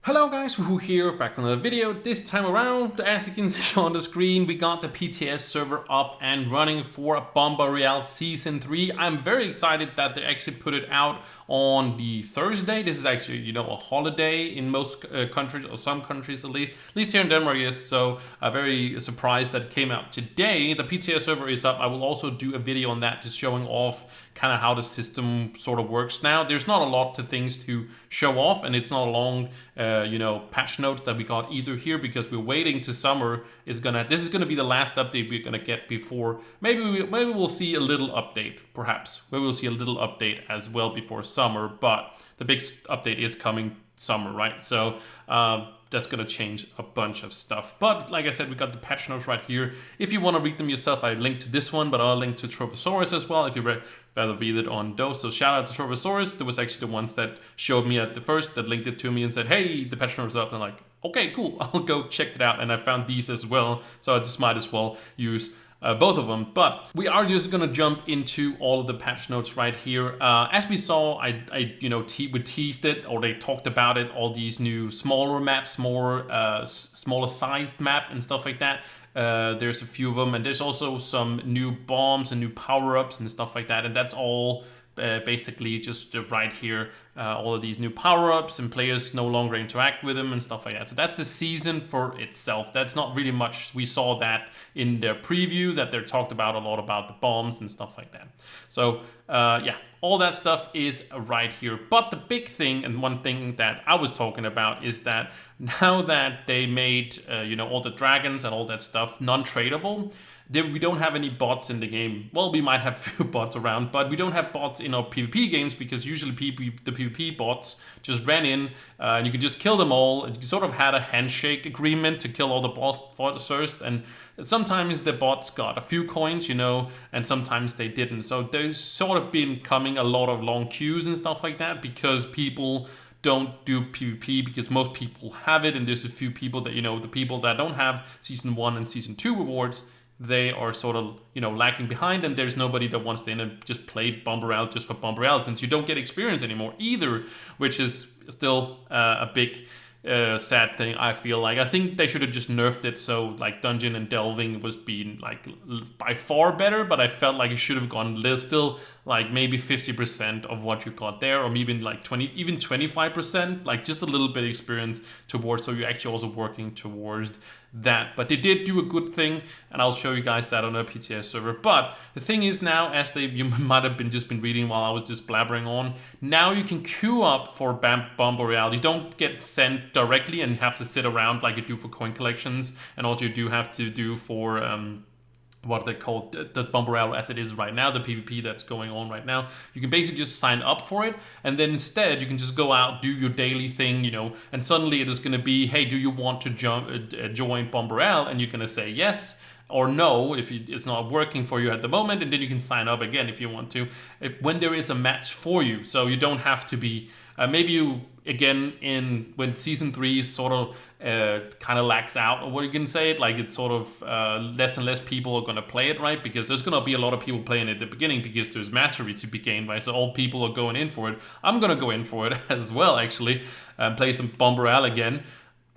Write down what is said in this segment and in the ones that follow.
Hello guys, Wahoo here, back on another video. This time around, as you can see on the screen, we got the PTS server up and running for Bomba Royale Season 3. I'm very excited that they actually put it out on the Thursday. This is actually, a holiday in most countries, or some countries at least here in Denmark is. So I'm very surprised that it came out today. The PTS server is up. I will also do a video on that, just showing off kind of how the system sort of works now. There's not a lot of things to show off, and it's not a long patch notes that we got either here, because we're waiting to summer. This is gonna be the last update we're gonna get before maybe we'll see a little update, perhaps maybe we'll see a little update as well before summer, but the big update is coming summer, right? So that's gonna change a bunch of stuff. But like I said, we got the patch notes right here. If you want to read them yourself, I linked to this one, but I'll link to Trove as well if you rather read it on those. So shout out to Trove. There was actually the ones that showed me at the first, that linked it to me and said, hey, the patch notes up. And I'm like, okay, cool, I'll go check it out. And I found these as well, so I just might as well use both of them. But we are just gonna jump into all of the patch notes right here. As we saw, we teased it, or they talked about it, all these new smaller maps, smaller sized map and stuff like that. There's a few of them, and there's also some new bombs and new power-ups and stuff like that, and that's all basically just right here. All of these new power-ups, and players no longer interact with them and stuff like that. So that's the season for itself. That's not really much. We saw that in their preview, that they talked about a lot about the bombs and stuff like that. So yeah, all that stuff is right here. But the big thing, and one thing that I was talking about, is that now that they made all the dragons and all that stuff non-tradable, we don't have any bots in the game. Well, we might have a few bots around, but we don't have bots in our PvP games, because usually the PvP bots just ran in and you could just kill them all. You sort of had a handshake agreement to kill all the boss first, and sometimes the bots got a few coins, and sometimes they didn't. So there's sort of been coming a lot of long queues and stuff like that, because people don't do PvP, because most people have it, and there's a few people that, the people that don't have Season 1 and Season 2 rewards, they are sort of, lagging behind, and there's nobody that wants to just play Bomba Royale just for Bomba Royale, since you don't get experience anymore either, which is still a big sad thing. I feel like I think they should have just nerfed it, so like dungeon and delving was being like by far better, but I felt like it should have gone still like maybe 50% of what you got there, or maybe like 25%, like just a little bit of experience towards, so you're actually also working towards that. But they did do a good thing, and I'll show you guys that on a PTS server. But the thing is, now, as you might have just been reading while I was just blabbering on, now you can queue up for Bomba Royale. You don't get sent directly and have to sit around like you do for coin collections, and all you do have to do for what they call the Bomba Royale as it is right now, the PvP that's going on right now. You can basically just sign up for it, and then instead you can just go out, do your daily thing, and suddenly it is going to be, hey, do you want to join Bomba Royale? And you're going to say yes or no if it's not working for you at the moment, and then you can sign up again if you want to, when there is a match for you. So you don't have to be maybe you, again, when Season 3 sort of kind of lacks out, or what you can say, like it's sort of less and less people are going to play it, right? Because there's going to be a lot of people playing it at the beginning, because there's mastery to be gained, right? So all people are going in for it. I'm going to go in for it as well, actually, play some Bomba Royale again.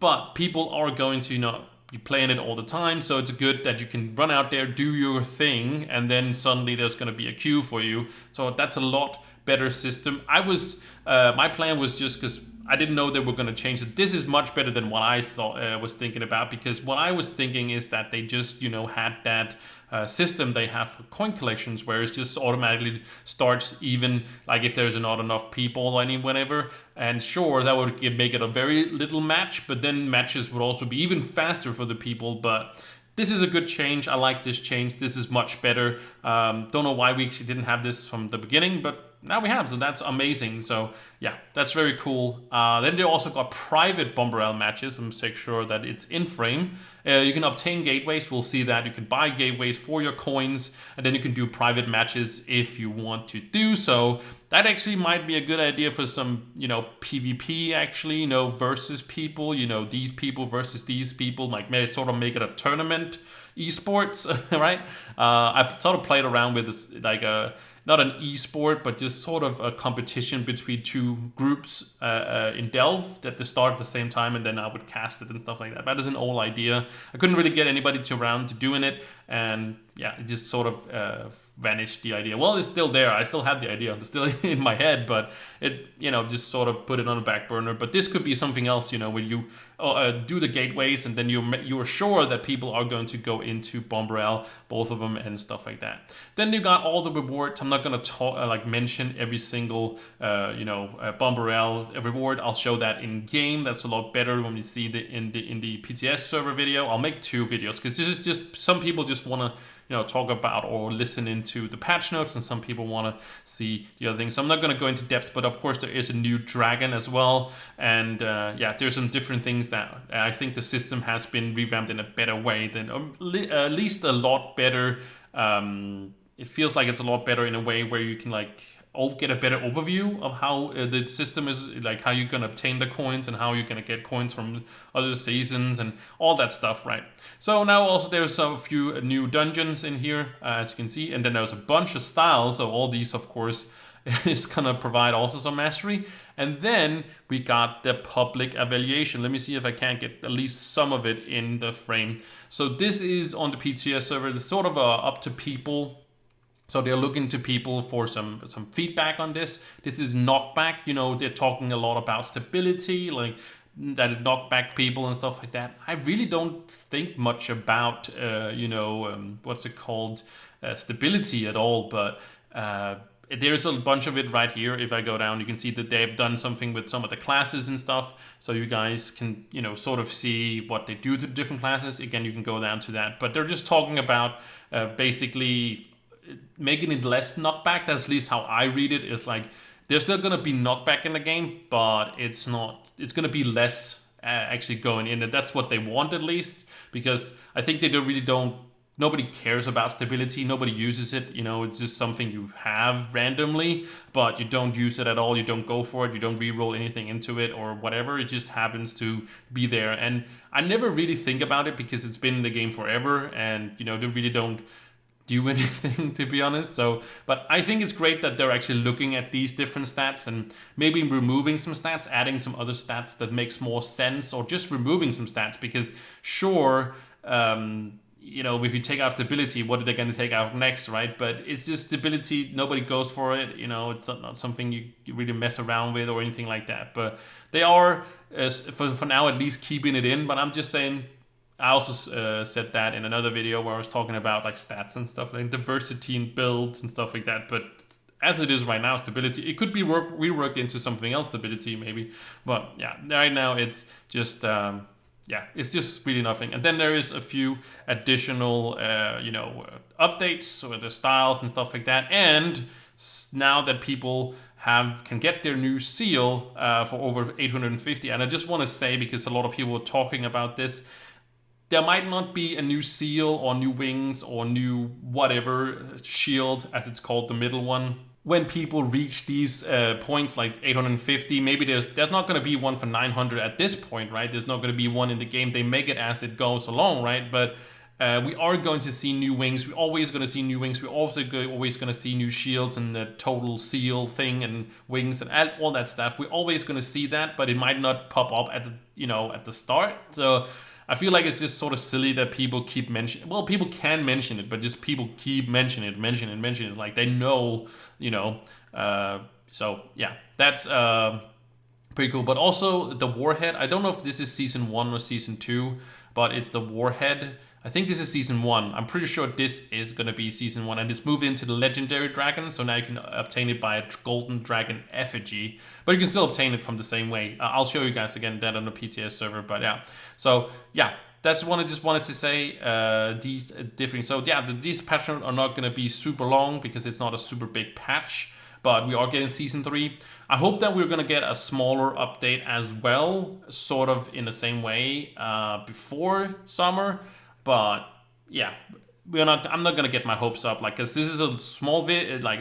But people are going to, be playing it all the time, so it's good that you can run out there, do your thing, and then suddenly there's going to be a queue for you. So that's a lot better system. My plan was, just because I didn't know they were going to change it. This is much better than what I was thinking about, because what I was thinking is that they just, had that system they have for coin collections, where it just automatically starts, even like if there's not enough people or whenever. And sure, that would make it a very little match, but then matches would also be even faster for the people. But this is a good change. I like this change. This is much better. Don't know why we actually didn't have this from the beginning, but now we have, so that's amazing. So yeah, that's very cool. Then they also got private Bomba Royale matches, and make sure that it's in frame. You can obtain gateways. We'll see that you can buy gateways for your coins, and then you can do private matches if you want to do so. That actually might be a good idea for some, PvP actually, versus people, these people versus these people, like maybe sort of make it a tournament esports, right? I sort of played around with this, like not an esport, but just sort of a competition between two groups in Delve that they start at the same time, and then I would cast it and stuff like that. That is an old idea. I couldn't really get anybody around to doing it, and yeah, it just sort of vanished, the idea. Well, it's still there. I still have the idea. It's still in my head, but it, just sort of put it on the back burner. But this could be something else, where you do the gateways, and then you're sure that people are going to go into Bombarel, both of them, and stuff like that. Then you got all the rewards. I'm not going to talk mention every single Bombarel reward. I'll show that in game. That's a lot better when we see in the PTS server video. I'll make 2 videos because this is just some people just want to talk about or listen into the patch notes, and some people want to see the other things. So I'm not going to go into depth, but of course there is a new dragon as well, and there's some different things that I think the system has been revamped in a better way than at least a lot better. It feels like it's a lot better in a way where you can get a better overview of how the system is, how you're going to obtain the coins and how you're going to get coins from other seasons and all that stuff, right? So now also there's a few new dungeons in here, as you can see, and then there's a bunch of styles. So all these, of course, is going to provide also some mastery. And then we got the public evaluation. Let me see if I can't get at least some of it in the frame. So this is on the PTS server. It's sort of up to people. So they're looking to people for some feedback on this. This is knockback. They're talking a lot about stability, that it knock back people and stuff like that. I really don't think much about, what's it called, stability at all. But there's a bunch of it right here. If I go down, you can see that they've done something with some of the classes and stuff. So you guys can, sort of see what they do to the different classes. Again, you can go down to that. But they're just talking about basically making it less knockback. That's at least how I read it. It's there's still going to be knockback in the game, but it's going to be less actually going in. And that's what they want, at least, because I think they nobody cares about stability. Nobody uses it. It's just something you have randomly, but you don't use it at all. You don't go for it. You don't re-roll anything into it or whatever. It just happens to be there. And I never really think about it because it's been in the game forever, and they really don't do anything, to be honest. But I think it's great that they're actually looking at these different stats and maybe removing some stats, adding some other stats that makes more sense, or just removing some stats, because sure, if you take out stability, what are they going to take out next, right? But it's just stability. Nobody goes for it. It's not something you really mess around with or anything like that. But they are, for now at least, keeping it in. But I'm just saying, I also said that in another video where I was talking about stats and stuff, diversity in builds and stuff like that. But as it is right now, stability, it could be reworked into something else, stability maybe. But yeah, right now it's just it's just really nothing. And then there is a few additional updates with the styles and stuff like that. And now that people can get their new seal for over 850, and I just want to say, because a lot of people are talking about this, there might not be a new seal or new wings or new whatever shield, as it's called, the middle one. When people reach these points like 850, maybe there's not going to be one for 900 at this point, right? There's not going to be one in the game. They make it as it goes along, right? But we are going to see new wings. We're always going to see new wings. We're also always going to see new shields and the total seal thing and wings and all that stuff. We're always going to see that, but it might not pop up at the start. So I feel like it's just sort of silly that people keep mentioning. Well, people can mention it, but just people keep mentioning it. Like they know, So yeah, that's pretty cool. But also the warhead. I don't know if this is season 1 or season 2, but it's the warhead. I think this is season 1. I'm pretty sure this is going to be season 1. And it's moved into the legendary dragon. So now you can obtain it by a golden dragon effigy. But you can still obtain it from the same way. I'll show you guys again that on the PTS server. But yeah. So yeah, that's what I just wanted to say. These different. So yeah, these patch notes are not going to be super long because it's not a super big patch. But we are getting season 3. I hope that we're going to get a smaller update as well. Sort of in the same way before summer. But yeah, I'm not gonna get my hopes up, because this is a small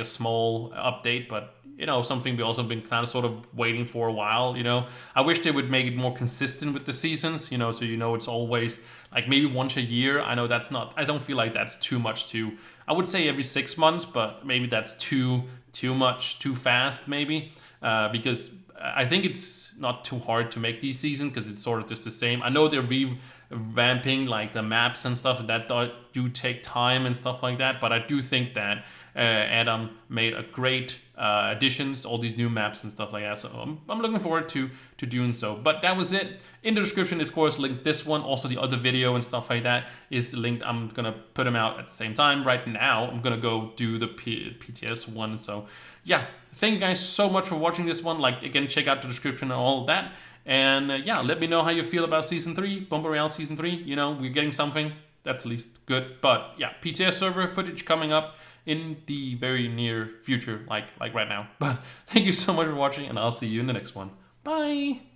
small update. But you know, something we also been kind of sort of waiting for a while, you know. I wish they would make it more consistent with the seasons, you know, so you know it's always like maybe once a year. I know that's not, I don't feel like that's too much to, I would say every 6 months, but maybe that's too much, too fast maybe, because I think it's not too hard to make these seasons because it's sort of just the same. I know they're revamping like the maps and stuff, and that do take time and stuff like that, but I do think that Adam made a great additions, all these new maps and stuff like that. So I'm looking forward to doing so. But that was it. In the description, of course, link this one. Also, the other video and stuff like that is linked. I'm gonna put them out at the same time. Right now, I'm gonna go do the PTS one. So yeah, thank you guys so much for watching this one. Like, again, check out the description and all of that. And yeah, let me know how you feel about Season 3, Bomba Royale Season 3. You know, we're getting something. That's at least good. But yeah, PTS server footage coming up in the very near future, like right now. But thank you so much for watching, and I'll see you in the next one. Bye!